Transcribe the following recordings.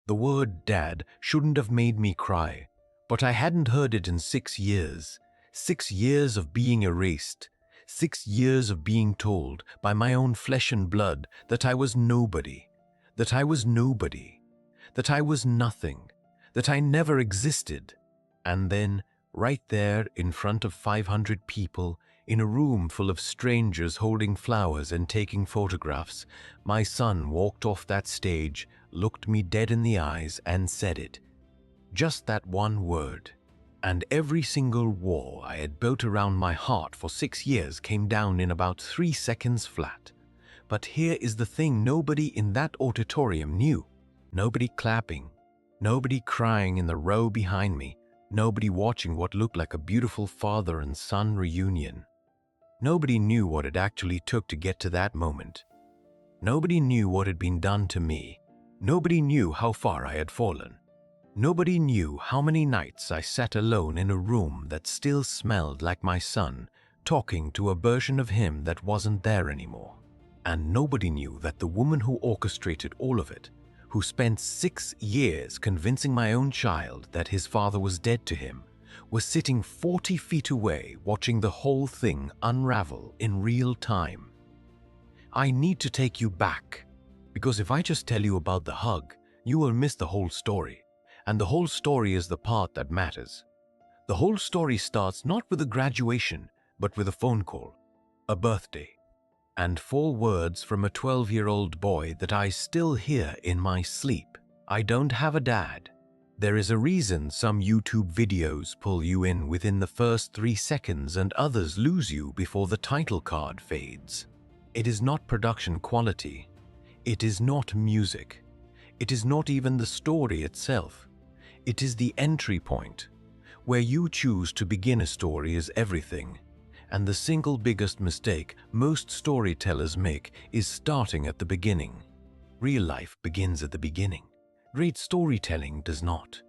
The word dad shouldn't have made me cry, but I hadn't heard it in 6 years. 6 years of being erased. 6 years of being told by my own flesh and blood that I was nobody, that I was nobody, that I was nothing, that I never existed. And then, right there in front of 500 people, in a room full of strangers holding flowers and taking photographs, my son walked off that stage, looked me dead in the eyes and said it. Just that one word. And every single wall I had built around my heart for 6 years came down in about 3 seconds flat. But here is the thing nobody in that auditorium knew. Nobody clapping. Nobody crying in the row behind me. Nobody watching what looked like a beautiful father and son reunion. Nobody knew what it actually took to get to that moment. Nobody knew what had been done to me. Nobody knew how far I had fallen. Nobody knew how many nights I sat alone in a room that still smelled like my son, talking to a version of him that wasn't there anymore. And nobody knew that the woman who orchestrated all of it, who spent 6 years convincing my own child that his father was dead to him, was sitting 40 feet away watching the whole thing unravel in real time. I need to take you back, because if I just tell you about the hug, you will miss the whole story. And the whole story is the part that matters. The whole story starts not with a graduation, but with a phone call, a birthday, and 4 words from a 12-year-old boy that I still hear in my sleep. I don't have a dad. There is a reason some YouTube videos pull you in within the first 3 seconds and others lose you before the title card fades. It is not production quality. It is not music. It is not even the story itself. It is the entry point. Where you choose to begin a story is everything. And the single biggest mistake most storytellers make is starting at the beginning. Real life begins at the beginning. Great storytelling does not.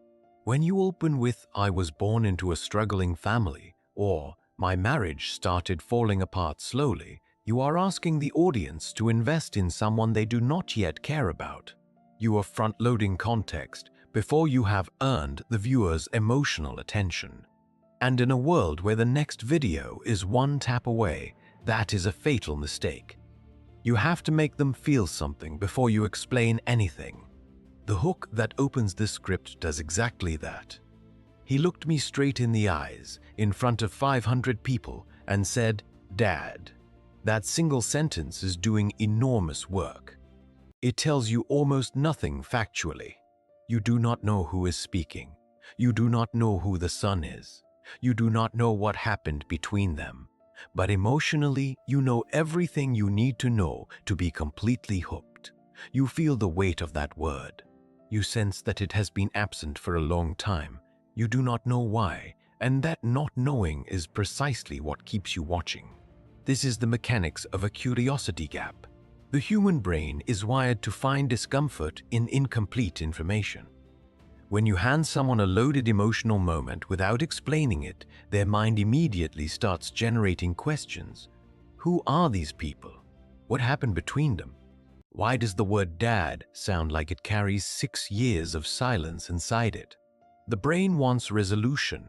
When you open with, "I was born into a struggling family," or "my marriage started falling apart slowly," you are asking the audience to invest in someone they do not yet care about. You are front-loading context before you have earned the viewer's emotional attention. And in a world where the next video is 1 tap away, that is a fatal mistake. You have to make them feel something before you explain anything. The hook that opens this script does exactly that. He looked me straight in the eyes, in front of 500 people, and said, "Dad." That single sentence is doing enormous work. It tells you almost nothing factually. You do not know who is speaking. You do not know who the son is. You do not know what happened between them. But emotionally, you know everything you need to know to be completely hooked. You feel the weight of that word. You sense that it has been absent for a long time. You do not know why, and that not knowing is precisely what keeps you watching. This is the mechanics of a curiosity gap. The human brain is wired to find discomfort in incomplete information. When you hand someone a loaded emotional moment without explaining it, their mind immediately starts generating questions. Who are these people? What happened between them? Why does the word dad sound like it carries 6 years of silence inside it? The brain wants resolution,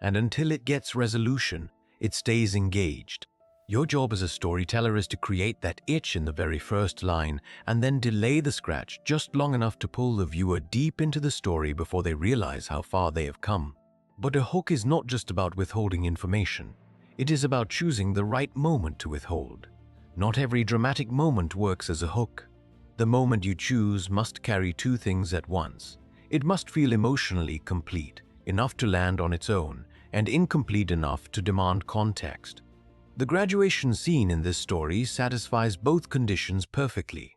and until it gets resolution, it stays engaged. Your job as a storyteller is to create that itch in the very first line and then delay the scratch just long enough to pull the viewer deep into the story before they realize how far they have come. But a hook is not just about withholding information. It is about choosing the right moment to withhold. Not every dramatic moment works as a hook. The moment you choose must carry 2 things at once. It must feel emotionally complete, enough to land on its own, and incomplete enough to demand context. The graduation scene in this story satisfies both conditions perfectly.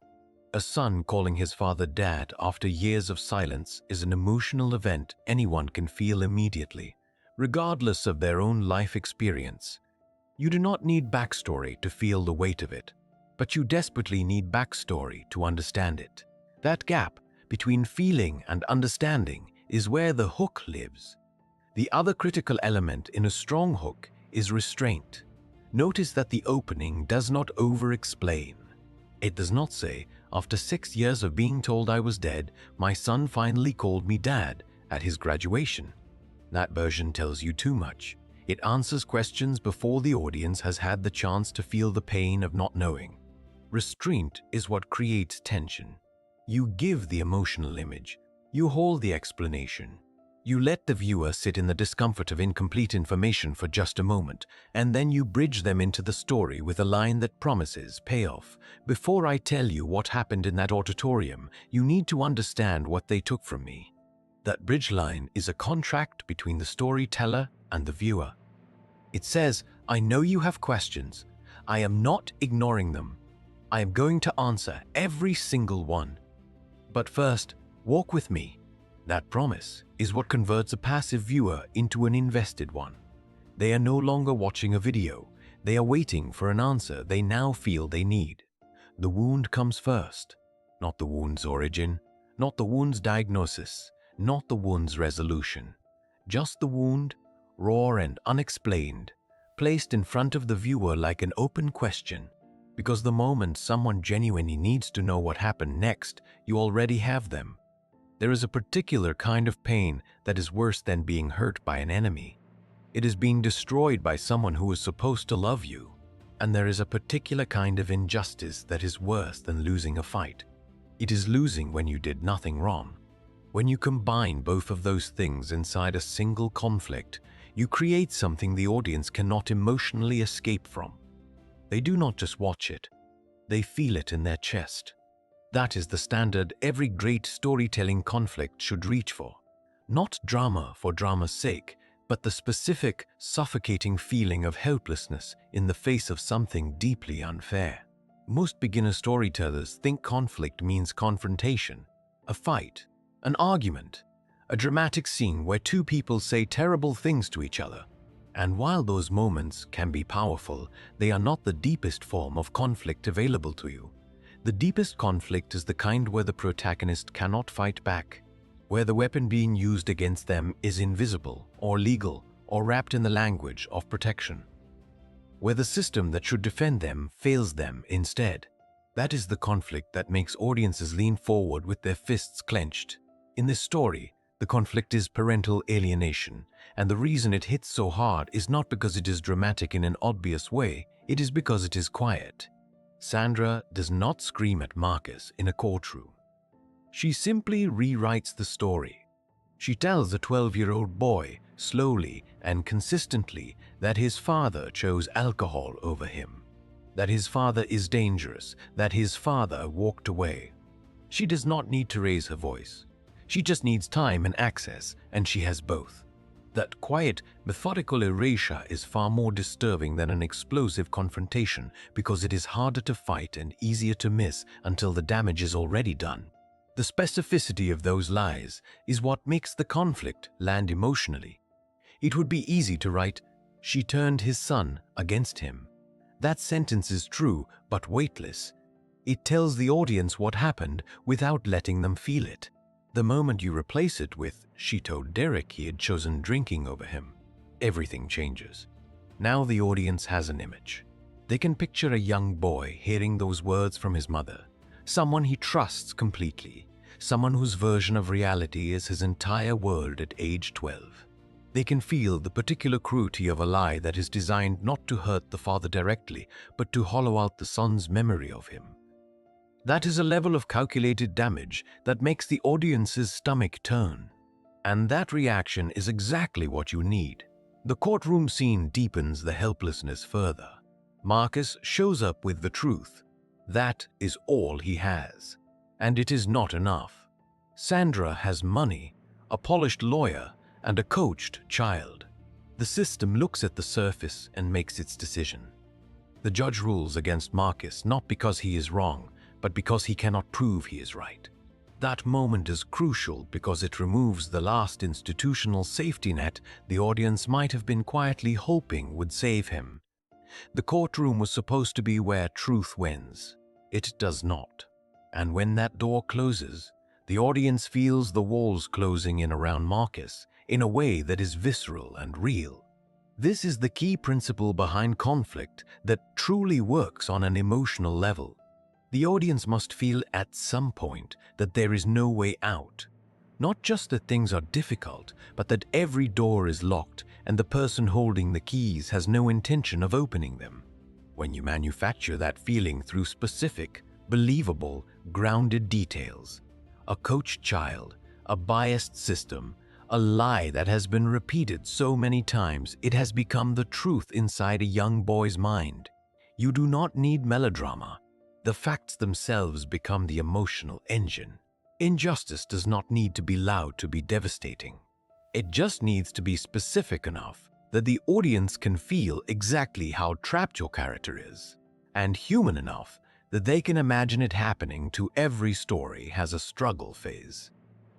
A son calling his father dad after years of silence is an emotional event anyone can feel immediately, regardless of their own life experience. You do not need backstory to feel the weight of it, but you desperately need backstory to understand it. That gap between feeling and understanding is where the hook lives. The other critical element in a strong hook is restraint. Notice that the opening does not over-explain. It does not say, after 6 years of being told I was dead, my son finally called me dad at his graduation. That version tells you too much. It answers questions before the audience has had the chance to feel the pain of not knowing. Restraint is what creates tension. You give the emotional image. You hold the explanation. You let the viewer sit in the discomfort of incomplete information for just a moment, and then you bridge them into the story with a line that promises payoff. Before I tell you what happened in that auditorium, you need to understand what they took from me. That bridge line is a contract between the storyteller and the viewer. It says, I know you have questions. I am not ignoring them. I am going to answer every single one. But first, walk with me. That promise is what converts a passive viewer into an invested one. They are no longer watching a video. They are waiting for an answer they now feel they need. The wound comes first, not the wound's origin, not the wound's diagnosis, not the wound's resolution. Just the wound, raw and unexplained, placed in front of the viewer like an open question. Because the moment someone genuinely needs to know what happened next, you already have them. There is a particular kind of pain that is worse than being hurt by an enemy. It is being destroyed by someone who is supposed to love you. And there is a particular kind of injustice that is worse than losing a fight. It is losing when you did nothing wrong. When you combine both of those things inside a single conflict, you create something the audience cannot emotionally escape from. They do not just watch it, they feel it in their chest. That is the standard every great storytelling conflict should reach for. Not drama for drama's sake, but the specific, suffocating feeling of helplessness in the face of something deeply unfair. Most beginner storytellers think conflict means confrontation, a fight, an argument, a dramatic scene where two people say terrible things to each other. And while those moments can be powerful, they are not the deepest form of conflict available to you. The deepest conflict is the kind where the protagonist cannot fight back, where the weapon being used against them is invisible or legal or wrapped in the language of protection, where the system that should defend them fails them instead. That is the conflict that makes audiences lean forward with their fists clenched. In this story, the conflict is parental alienation, and the reason it hits so hard is not because it is dramatic in an obvious way, it is because it is quiet. Sandra does not scream at Marcus in a courtroom. She simply rewrites the story. She tells a 12-year-old boy, slowly and consistently, that his father chose alcohol over him, that his father is dangerous, that his father walked away. She does not need to raise her voice. She just needs time and access, and she has both. That quiet, methodical erasure is far more disturbing than an explosive confrontation because it is harder to fight and easier to miss until the damage is already done. The specificity of those lies is what makes the conflict land emotionally. It would be easy to write, "She turned his son against him." That sentence is true but weightless. It tells the audience what happened without letting them feel it. The moment you replace it with, "She told Derek he had chosen drinking over him," everything changes. Now the audience has an image. They can picture a young boy hearing those words from his mother, someone he trusts completely, someone whose version of reality is his entire world at age 12. They can feel the particular cruelty of a lie that is designed not to hurt the father directly, but to hollow out the son's memory of him. That is a level of calculated damage that makes the audience's stomach turn. And that reaction is exactly what you need. The courtroom scene deepens the helplessness further. Marcus shows up with the truth. That is all he has. And it is not enough. Sandra has money, a polished lawyer, and a coached child. The system looks at the surface and makes its decision. The judge rules against Marcus not because he is wrong, but because he cannot prove he is right. That moment is crucial because it removes the last institutional safety net the audience might have been quietly hoping would save him. The courtroom was supposed to be where truth wins. It does not. And when that door closes, the audience feels the walls closing in around Marcus in a way that is visceral and real. This is the key principle behind conflict that truly works on an emotional level. The audience must feel at some point that there is no way out. Not just that things are difficult, but that every door is locked and the person holding the keys has no intention of opening them. When you manufacture that feeling through specific, believable, grounded details, a coached child, a biased system, a lie that has been repeated so many times it has become the truth inside a young boy's mind, you do not need melodrama. The facts themselves become the emotional engine. Injustice does not need to be loud to be devastating. It just needs to be specific enough that the audience can feel exactly how trapped your character is, and human enough that they can imagine it happening. To every story has a struggle phase.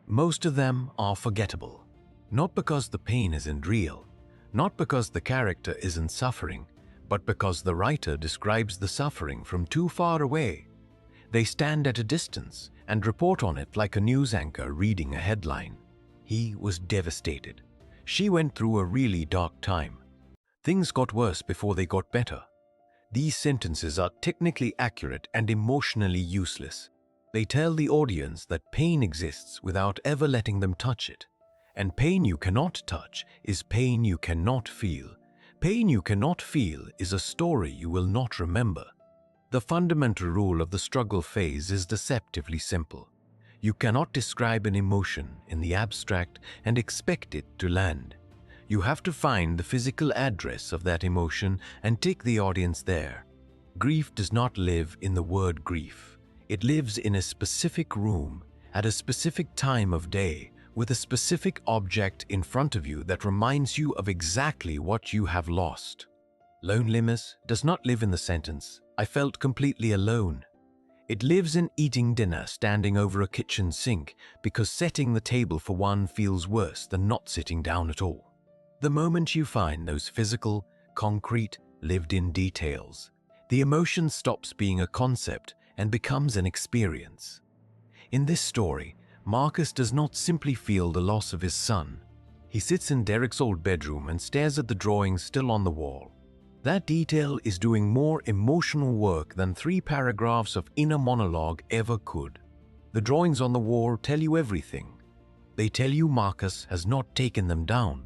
Most of them are forgettable, not because the pain isn't real, not because the character isn't suffering, but because the writer describes the suffering from too far away. They stand at a distance and report on it like a news anchor reading a headline. He was devastated. She went through a really dark time. Things got worse before they got better. These sentences are technically accurate and emotionally useless. They tell the audience that pain exists without ever letting them touch it. And pain you cannot touch is pain you cannot feel. Pain you cannot feel is a story you will not remember. The fundamental rule of the struggle phase is deceptively simple. You cannot describe an emotion in the abstract and expect it to land. You have to find the physical address of that emotion and take the audience there. Grief does not live in the word grief. It lives in a specific room, at a specific time of day, with a specific object in front of you that reminds you of exactly what you have lost. Loneliness does not live in the sentence, "I felt completely alone." It lives in eating dinner standing over a kitchen sink because setting the table for one feels worse than not sitting down at all. The moment you find those physical, concrete, lived-in details, the emotion stops being a concept and becomes an experience. In this story, Marcus does not simply feel the loss of his son. He sits in Derek's old bedroom and stares at the drawings still on the wall. That detail is doing more emotional work than 3 paragraphs of inner monologue ever could. The drawings on the wall tell you everything. They tell you Marcus has not taken them down,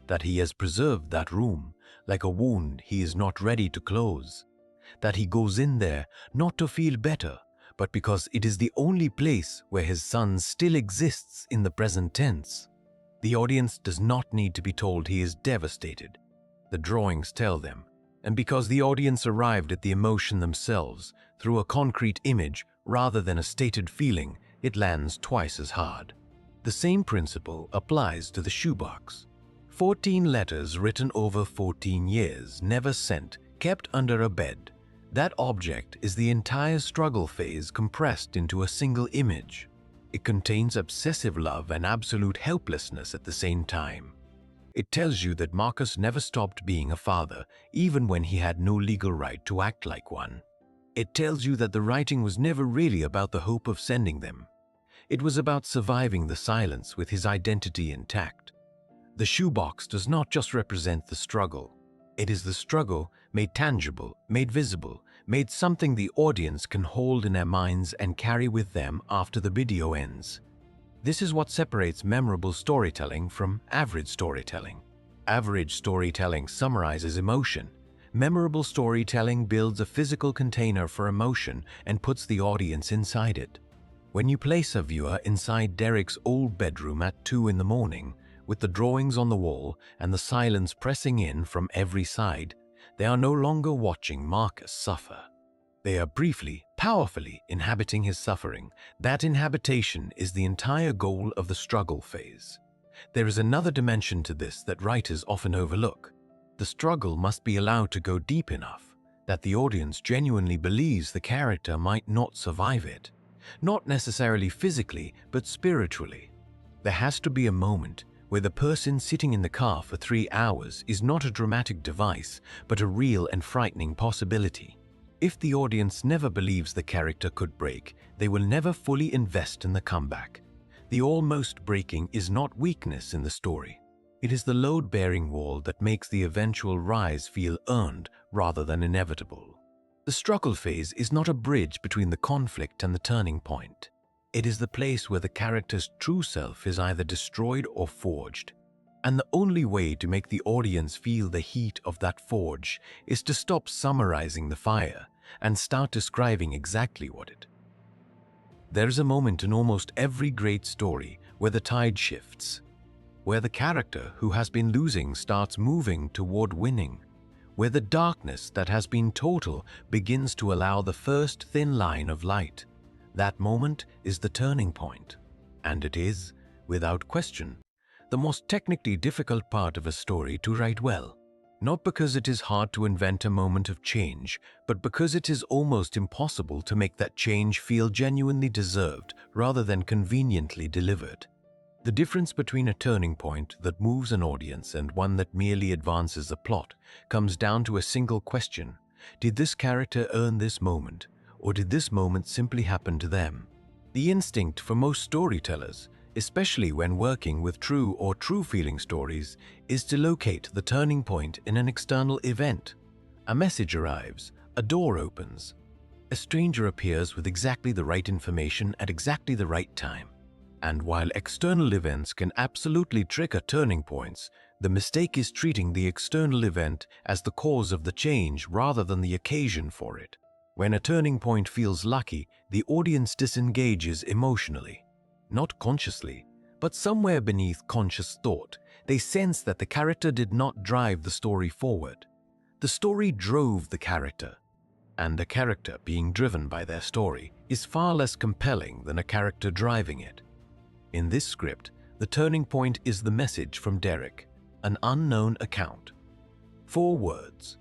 that he has preserved that room like a wound he is not ready to close, that he goes in there not to feel better, but because it is the only place where his son still exists in the present tense. The audience does not need to be told he is devastated. The drawings tell them. And because the audience arrived at the emotion themselves through a concrete image rather than a stated feeling, it lands twice as hard. The same principle applies to the shoebox. 14 letters written over 14 years, never sent, kept under a bed. That object is the entire struggle phase compressed into a single image. It contains obsessive love and absolute helplessness at the same time. It tells you that Marcus never stopped being a father, even when he had no legal right to act like one. It tells you that the writing was never really about the hope of sending them. It was about surviving the silence with his identity intact. The shoebox does not just represent the struggle. It is the struggle made tangible, made visible, made something the audience can hold in their minds and carry with them after the video ends. This is what separates memorable storytelling from average storytelling. Average storytelling summarizes emotion. Memorable storytelling builds a physical container for emotion and puts the audience inside it. When you place a viewer inside Derek's old bedroom at 2 in the morning, with the drawings on the wall and the silence pressing in from every side, they are no longer watching Marcus suffer. They are briefly, powerfully inhabiting his suffering. That inhabitation is the entire goal of the struggle phase. There is another dimension to this that writers often overlook. The struggle must be allowed to go deep enough that the audience genuinely believes the character might not survive it. Not necessarily physically, but spiritually. There has to be a moment where the person sitting in the car for 3 hours is not a dramatic device, but a real and frightening possibility. If the audience never believes the character could break, they will never fully invest in the comeback. The almost breaking is not weakness in the story. It is the load-bearing wall that makes the eventual rise feel earned rather than inevitable. The struggle phase is not a bridge between the conflict and the turning point. It is the place where the character's true self is either destroyed or forged. And the only way to make the audience feel the heat of that forge is to stop summarizing the fire and start describing exactly what it is. There is a moment in almost every great story where the tide shifts, where the character who has been losing starts moving toward winning, where the darkness that has been total begins to allow the first thin line of light. That moment is the turning point, and it is, without question, the most technically difficult part of a story to write well. Not because it is hard to invent a moment of change, but because it is almost impossible to make that change feel genuinely deserved rather than conveniently delivered. The difference between a turning point that moves an audience and one that merely advances a plot comes down to a single question: did this character earn this moment, or did this moment simply happen to them? The instinct for most storytellers, especially when working with true or true-feeling stories, is to locate the turning point in an external event. A message arrives, a door opens, a stranger appears with exactly the right information at exactly the right time. And while external events can absolutely trigger turning points, the mistake is treating the external event as the cause of the change rather than the occasion for it. When a turning point feels lucky, the audience disengages emotionally. Not consciously, but somewhere beneath conscious thought, they sense that the character did not drive the story forward. The story drove the character, and a character being driven by their story is far less compelling than a character driving it. In this script, the turning point is the message from Derek, an unknown account. 4 words.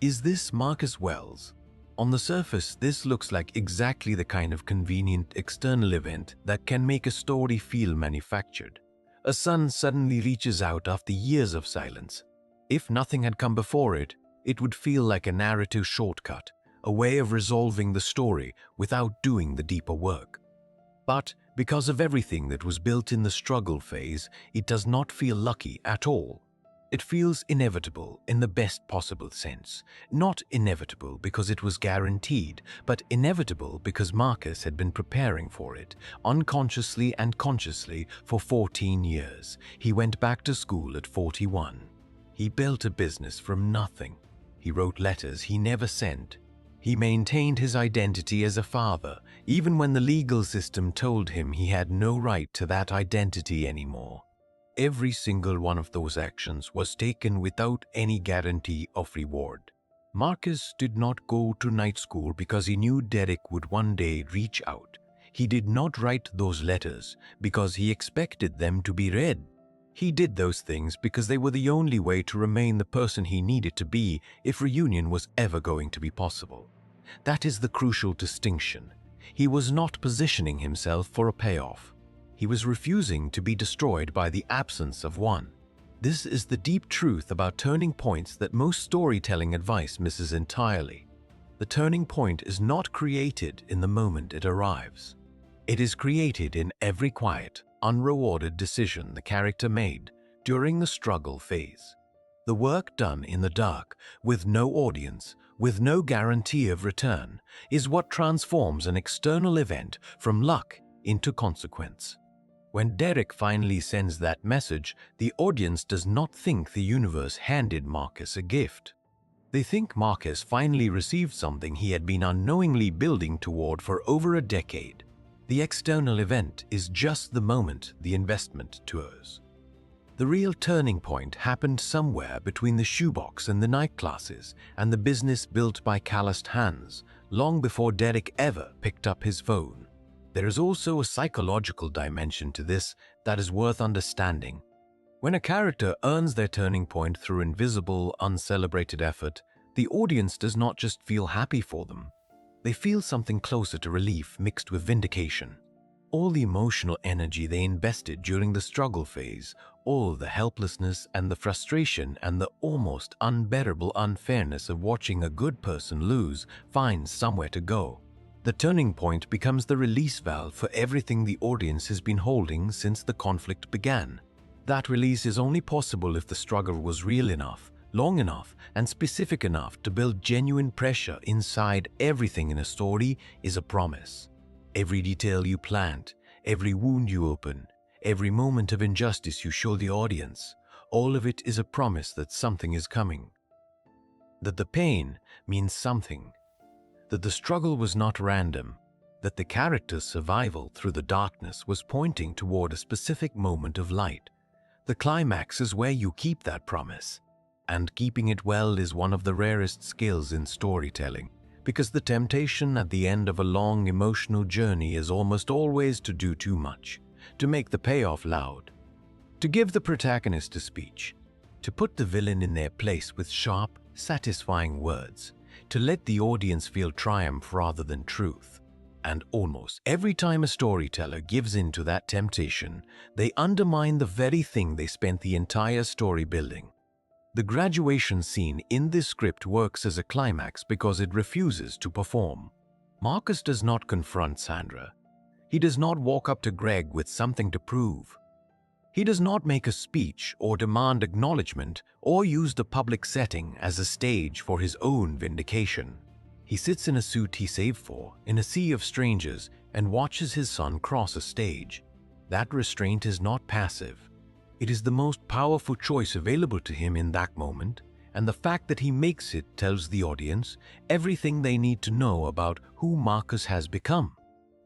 Is this Marcus Wells? On the surface, this looks like exactly the kind of convenient external event that can make a story feel manufactured. A son suddenly reaches out after years of silence. If nothing had come before it, it would feel like a narrative shortcut, a way of resolving the story without doing the deeper work. But because of everything that was built in the struggle phase, it does not feel lucky at all. It feels inevitable in the best possible sense. Not inevitable because it was guaranteed, but inevitable because Marcus had been preparing for it, unconsciously and consciously, for 14 years. He went back to school at 41. He built a business from nothing. He wrote letters he never sent. He maintained his identity as a father, even when the legal system told him he had no right to that identity anymore. Every single one of those actions was taken without any guarantee of reward. Marcus did not go to night school because he knew Derek would one day reach out. He did not write those letters because he expected them to be read. He did those things because they were the only way to remain the person he needed to be if reunion was ever going to be possible. That is the crucial distinction. He was not positioning himself for a payoff. He was refusing to be destroyed by the absence of one. This is the deep truth about turning points that most storytelling advice misses entirely. The turning point is not created in the moment it arrives. It is created in every quiet, unrewarded decision the character made during the struggle phase. The work done in the dark, with no audience, with no guarantee of return, is what transforms an external event from luck into consequence. When Derek finally sends that message, the audience does not think the universe handed Marcus a gift. They think Marcus finally received something he had been unknowingly building toward for over a decade. The external event is just the moment the investment tours. The real turning point happened somewhere between the Shoebox and the night classes and the business built by calloused hands, long before Derek ever picked up his phone. There is also a psychological dimension to this that is worth understanding. When a character earns their turning point through invisible, uncelebrated effort, the audience does not just feel happy for them. They feel something closer to relief mixed with vindication. All the emotional energy they invested during the struggle phase, all the helplessness and the frustration and the almost unbearable unfairness of watching a good person lose, finds somewhere to go. The turning point becomes the release valve for everything the audience has been holding since the conflict began. That release is only possible if the struggle was real enough, long enough and specific enough to build genuine pressure inside everything in a story is a promise. Every detail you plant, every wound you open, every moment of injustice you show the audience, all of it is a promise that something is coming. That the pain means something. That the struggle was not random. That the character's survival through the darkness was pointing toward a specific moment of light. The climax is where you keep that promise. And keeping it well is one of the rarest skills in storytelling, because the temptation at the end of a long emotional journey is almost always to do too much, to make the payoff loud, to give the protagonist a speech, to put the villain in their place with sharp, satisfying words, to let the audience feel triumph rather than truth. And almost every time a storyteller gives in to that temptation, they undermine the very thing they spent the entire story building. The graduation scene in this script works as a climax because it refuses to perform. Marcus does not confront Sandra. He does not walk up to Greg with something to prove. He does not make a speech or demand acknowledgement or use the public setting as a stage for his own vindication. He sits in a suit he saved for, in a sea of strangers, and watches his son cross a stage. That restraint is not passive. It is the most powerful choice available to him in that moment, and the fact that he makes it tells the audience everything they need to know about who Marcus has become.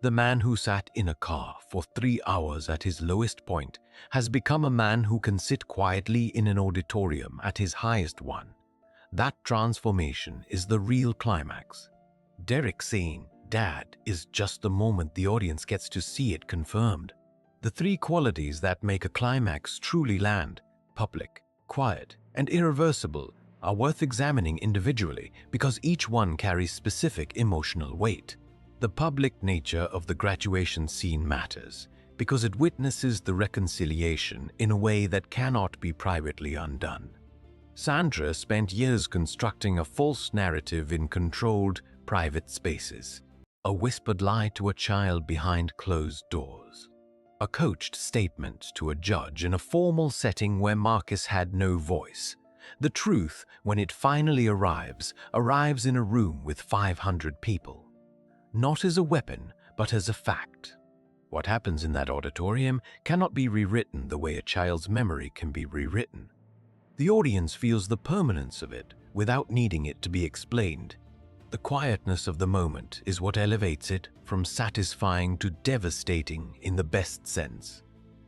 The man who sat in a car for 3 hours at his lowest point has become a man who can sit quietly in an auditorium at his highest one. That transformation is the real climax. Derek saying, "Dad," is just the moment the audience gets to see it confirmed. The three qualities that make a climax truly land, public, quiet, and irreversible, are worth examining individually because each one carries specific emotional weight. The public nature of the graduation scene matters because it witnesses the reconciliation in a way that cannot be privately undone. Sandra spent years constructing a false narrative in controlled, private spaces. A whispered lie to a child behind closed doors. A coached statement to a judge in a formal setting where Marcus had no voice. The truth, when it finally arrives in a room with 500 people. Not as a weapon, but as a fact. What happens in that auditorium cannot be rewritten the way a child's memory can be rewritten. The audience feels the permanence of it without needing it to be explained. The quietness of the moment is what elevates it from satisfying to devastating in the best sense.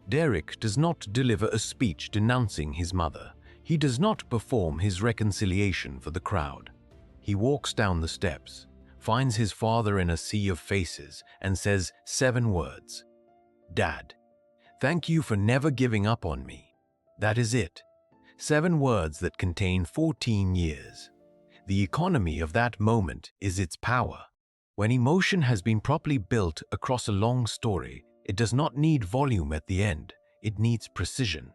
Derek does not deliver a speech denouncing his mother. He does not perform his reconciliation for the crowd. He walks down the steps, finds his father in a sea of faces, and says 7 words. "Dad, thank you for never giving up on me." That is it. 7 words that contain 14 years. The economy of that moment is its power. When emotion has been properly built across a long story, it does not need volume at the end, it needs precision.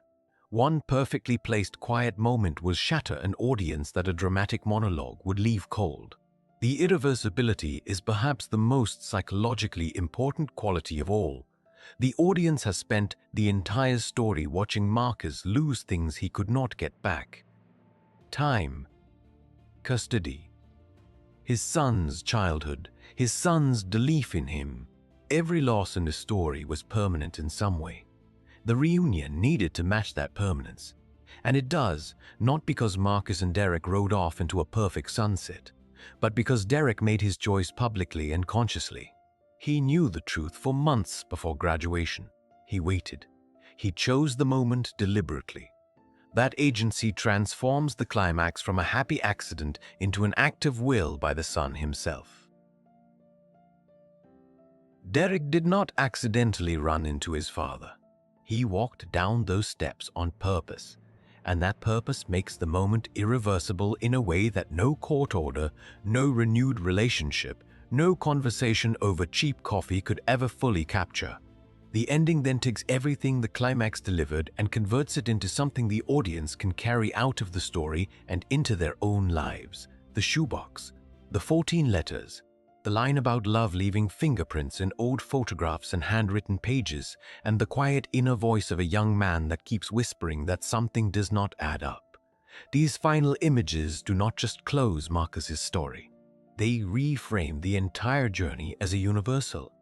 One perfectly placed quiet moment will shatter an audience that a dramatic monologue would leave cold. The irreversibility is perhaps the most psychologically important quality of all. The audience has spent the entire story watching Marcus lose things he could not get back. Time, custody, his son's childhood, his son's belief in him. Every loss in the story was permanent in some way. The reunion needed to match that permanence. And it does, not because Marcus and Derek rode off into a perfect sunset, but because Derek made his choice publicly and consciously. He knew the truth for months before graduation. He waited. He chose the moment deliberately. That agency transforms the climax from a happy accident into an act of will by the son himself. Derek did not accidentally run into his father. He walked down those steps on purpose, and that purpose makes the moment irreversible in a way that no court order, no renewed relationship, no conversation over cheap coffee could ever fully capture. The ending then takes everything the climax delivered and converts it into something the audience can carry out of the story and into their own lives. The shoebox, the 14 letters, the line about love leaving fingerprints in old photographs and handwritten pages, and the quiet inner voice of a young man that keeps whispering that something does not add up. These final images do not just close Marcus's story. They reframe the entire journey as a universal.